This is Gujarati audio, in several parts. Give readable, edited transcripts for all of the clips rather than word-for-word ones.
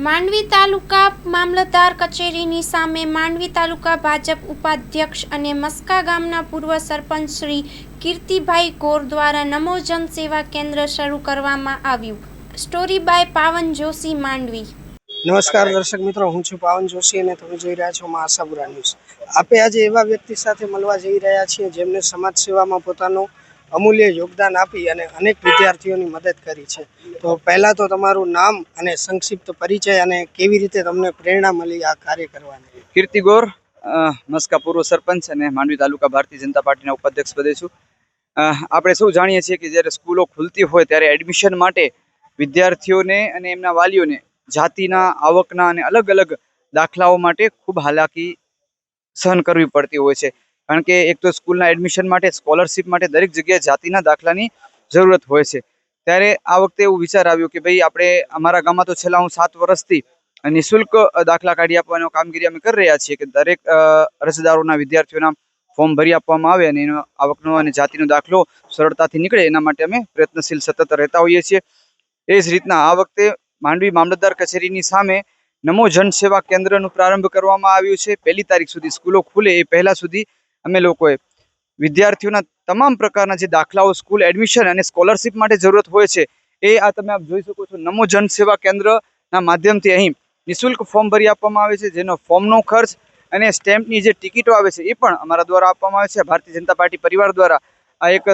માંડવી તાલુકા મામલતદાર કચેરીની સામે માંડવી તાલુકા ભાજપ ઉપાધ્યક્ષ અને મસ્કા ગામના પૂર્વ સરપંચ શ્રી કીર્તિભાઈ ગોર દ્વારા નમો જન સેવા કેન્દ્ર શરૂ કરવામાં આવ્યું। સ્ટોરી બાય પાવન જોશી, માંડવી। નમસ્કાર દર્શક મિત્રો, હું છું પાવન જોશી અને તમે જોઈ રહ્યા છો માં આશાપુરા ન્યૂઝ। આપણે આજે એવા વ્યક્તિ સાથે મળવા જઈ રહ્યા છીએ જેમને સમાજ સેવામાં પોતાનો અમૂલ્ય યોગદાન આપી અને અનેક વિદ્યાર્થીઓની મદદ કરી છે। તો પહેલા તો તમારું નામ અને સંક્ષિપ્ત પરિચય અને કેવી રીતે તમને પ્રેરણા મળી આ કાર્ય કરવાની। કીર્તિ ગોર, મસ્કા પૂર્વ સરપંચ અને માંડવી તાલુકા ભારતીય જનતા પાર્ટીના ઉપાધ્યક્ષ પદે છું। આપણે સૌ જાણીએ છીએ કે જ્યારે સ્કૂલો ખુલતી હોય ત્યારે એડમિશન માટે વિદ્યાર્થીઓને અને એમના વાલીઓને જાતિના, આવકના અને અલગ અલગ દાખલાઓ માટે ખૂબ હાલાકી સહન કરવી પડતી હોય છે। કારણ કે એક તો સ્કૂલના એડમિશન માટે, સ્કોલરશિપ માટે દરેક જગ્યાએ જાતિના દાખલાની જરૂરત હોય છે। ત્યારે આ વખતે એવું વિચાર આવ્યો કે ભાઈ આપણે અમારા ગામમાં તો છેલ્લા 7 વર્ષથી નિઃશુલ્ક દાખલા કાઢી આપવાનો કામગીરી અમે કરી રહ્યા છીએ કે દરેક અરજદારોના વિદ્યાર્થીઓના ફોર્મ ભરી આપવામાં આવે અને એનો આવકનો અને જાતિનો દાખલો સરળતાથી નીકળે એના માટે અમે પ્રયત્નશીલ સતત રહેતા હોઈએ છીએ। એ જ રીતના આ વખતે માંડવી મામલતદાર કચેરીની સામે નમો જન સેવા કેન્દ્રનું પ્રારંભ કરવામાં આવ્યું છે। 1લી તારીખ સુધી સ્કૂલો ખુલે એ પહેલા સુધી અમે લોકોએ વિદ્યાર્થીઓના તમામ પ્રકારના જે દાખલાઓ સ્કૂલ એડમિશન અને સ્કોલરશિપ માટે જરૂરત હોય છે એ આ તમે આપ જોઈ શકો છો નમો જન સેવા કેન્દ્રના માધ્યમથી અહીં નિઃશુલ્ક ફોર્મ ભરી આપવામાં આવે છે, જેનો ફોર્મનો ખર્ચ અને સ્ટેમ્પની જે ટિકિટો આવે છે એ પણ અમારા દ્વારા આપવામાં આવે છે। ભારતીય જનતા પાર્ટી પરિવાર દ્વારા આ એક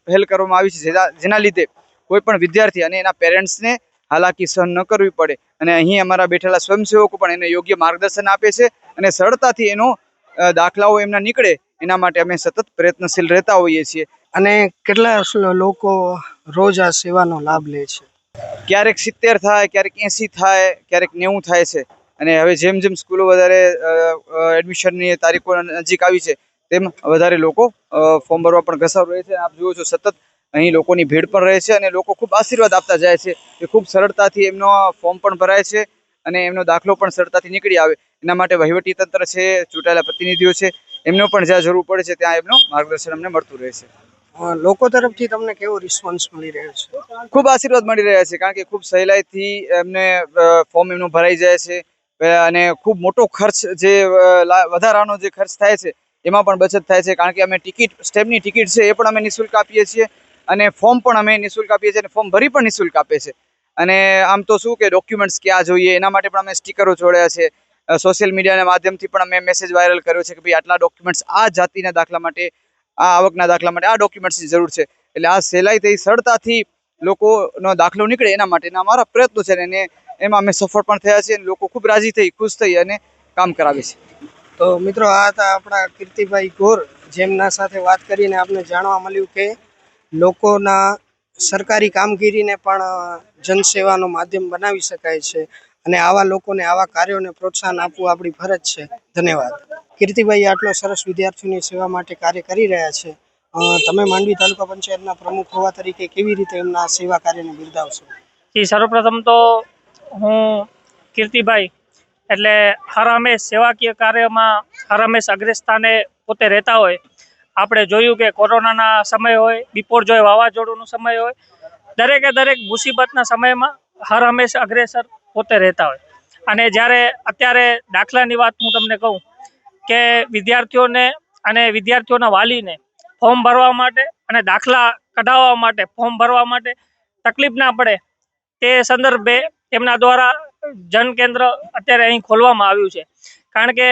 પહેલ કરવામાં આવી છે જેના લીધે કોઈ પણ વિદ્યાર્થી અને એના પેરેન્ટ્સને હાલાકી સહન ન કરવી પડે અને અહીં અમારા બેઠેલા સ્વયંસેવકો પણ એને યોગ્ય માર્ગદર્શન આપે છે અને સરળતાથી એનો દાખલાઓ એમના નીકળે એના માટે અમે સતત પ્રયત્નશીલ રહેતા હોઈએ છીએ। અને કેટલા લોકો રોજ આ સેવાનો લાભ લે છે? ક્યારેક 70 થાય, ક્યારેક 80 થાય, ક્યારેક 90 થાય છે। અને હવે જેમ જેમ સ્કૂલો વધારે એડમિશનની તારીખો નજીક આવી છે તેમ વધારે લોકો ફોર્મ ભરવા પણ ઘસારો રહે છે। આપ જુઓ છો સતત અહીં લોકોની ભીડ પણ રહે છે અને લોકો ખૂબ આશીર્વાદ આપતા જાય છે કે ખૂબ સરળતાથી એમનો ફોર્મ પણ ભરાય છે અને એમનો દાખલો પણ સરળતાથી નીકળી આવે। એના માટે વહીવટી તંત્ર છે, ચૂંટાયેલા પ્રતિનિધિઓ છે, એમનો પણ જ્યાં જરૂર પડે છે ત્યાં એમનો માર્ગદર્શન અમને મળતું રહે છે। લોકો તરફથી તમને કેવો રિસ્પોન્સ મળી રહ્યો છે? ખૂબ આશીર્વાદ મળી રહ્યા છે કારણ કે ખૂબ સહેલાઈથી એમને ફોર્મ એમનું ભરાઈ જાય છે અને ખૂબ મોટો ખર્ચ જે વધારાનો જે ખર્ચ થાય છે એમાં પણ બચત થાય છે કારણ કે અમે સ્ટેમ્પની ટિકિટ છે એ પણ અમે નિઃશુલ્ક આપીએ છીએ અને ફોર્મ પણ અમે નિઃશુલ્ક આપીએ છીએ અને ફોર્મ ભરી પણ નિઃશુલ્ક આપે છે। અને આમ તો શું કે ડોક્યુમેન્ટ્સ ક્યાં જોઈએ એના માટે પણ અમે સ્ટીકરો જોડ્યા છે, સોશિયલ મીડિયાના માધ્યમથી પણ અમે મેસેજ વાયરલ કર્યો છે કે ભાઈ આટલા ડોક્યુમેન્ટ્સ આ જાતિના દાખલા માટે, આ આવકના દાખલા માટે આ ડોક્યુમેન્ટ્સની જરૂર છે। એટલે આ સહેલાઈથી સરળતાથી લોકોનો દાખલો નીકળે એના માટેના અમારા પ્રયત્નો છે અને એમાં અમે સફળ પણ થયા છીએ અને લોકો ખૂબ રાજી થઈ, ખુશ થઈ અને કામ કરાવે છે। તો મિત્રો, આ હતા આપણા કીર્તિભાઈ ગોર, જેમના સાથે વાત કરીને આપણે જાણવા મળ્યું કે લોકોના સરકારી કામગીરીને પણ જનસેવાનું માધ્યમ બનાવી શકાય છે અને આવા લોકોને આવા કાર્યોને પ્રોત્સાહન આપવું આપણી ફરજ છે। ધન્યવાદ। કીર્તિભાઈ આટલો સરસ વિદ્યાર્થીઓની સેવા માટે કાર્ય કરી રહ્યા છે। તમે માંડવી તાલુકા પંચાયતના પ્રમુખ હોવા તરીકે કેવી રીતે એમના સેવા કાર્યને બિરદાવશો? સર્વપ્રથમ તો હું કીર્તિભાઈ એટલે હર હંમેશ સેવાકીય કાર્યમાં હર હંમેશ અગ્રસ્થાને પોતે રહેતા હોય। આપણે જોયું કે કોરોનાના સમય હોય, બિપોરજોય વાવાઝોડુંનો સમય હોય, દરેક મુસીબતના સમયમાં હર હંમેશ અગ્રેસર પોતે રહેતા હોય। અને જ્યારે અત્યારે દાખલાની વાત હું તમને કહું કે વિદ્યાર્થીઓને અને વિદ્યાર્થીઓના વાલીને ફોર્મ ભરવા માટે અને દાખલા કઢાવવા માટે, ફોર્મ ભરવા માટે તકલીફ ના પડે તે સંદર્ભે એમના દ્વારા જન કેન્દ્ર અત્યારે અહીં ખોલવામાં આવ્યું છે। કારણ કે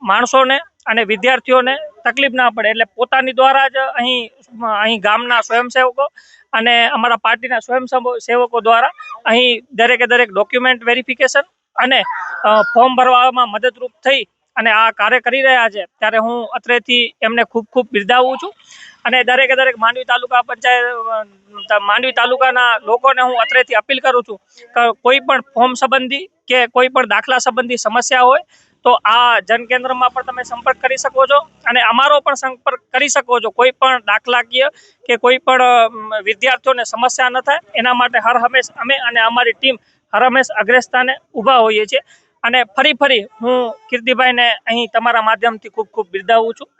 માણસોને અને વિદ્યાર્થીઓને તકલીફ ના પડે એટલે પોતાની દ્વારા જ અહીં ગામના સ્વયંસેવકો અને અમારા પાર્ટીના સ્વયંસેવકો દ્વારા અહીં દરેક ડોક્યુમેન્ટ વેરિફિકેશન અને ફોર્મ ભરવામાં મદદરૂપ થઈ અને આ કાર્ય કરી રહ્યા છે ત્યારે હું અત્રેથી એમને ખૂબ ખૂબ બિરદાવું છું। અને દરેક માંડવી તાલુકા પંચાયત, માંડવી તાલુકાના લોકોને હું અત્રેથી અપીલ કરું છું કે કોઈ પણ ફોર્મ સંબંધી કે કોઈ પણ દાખલા સંબંધી સમસ્યા હોય તો આ જનકેન્દ્રમાં પણ તમે સંપર્ક કરી શકો છો અને અમારો પણ સંપર્ક કરી શકો છો। કોઈ પણ દાખલાકીય કે કોઈ પણ વિદ્યાર્થીઓને સમસ્યા ન થાય એના માટે હર હંમેશ અમે અને અમારી ટીમ હર હંમેશ અગ્રસ્થાને ઊભા હોઈએ છીએ। અને ફરી હું કીર્તિભાઈને અહીં તમારા માધ્યમથી ખૂબ ખૂબ બિરદાવું છું।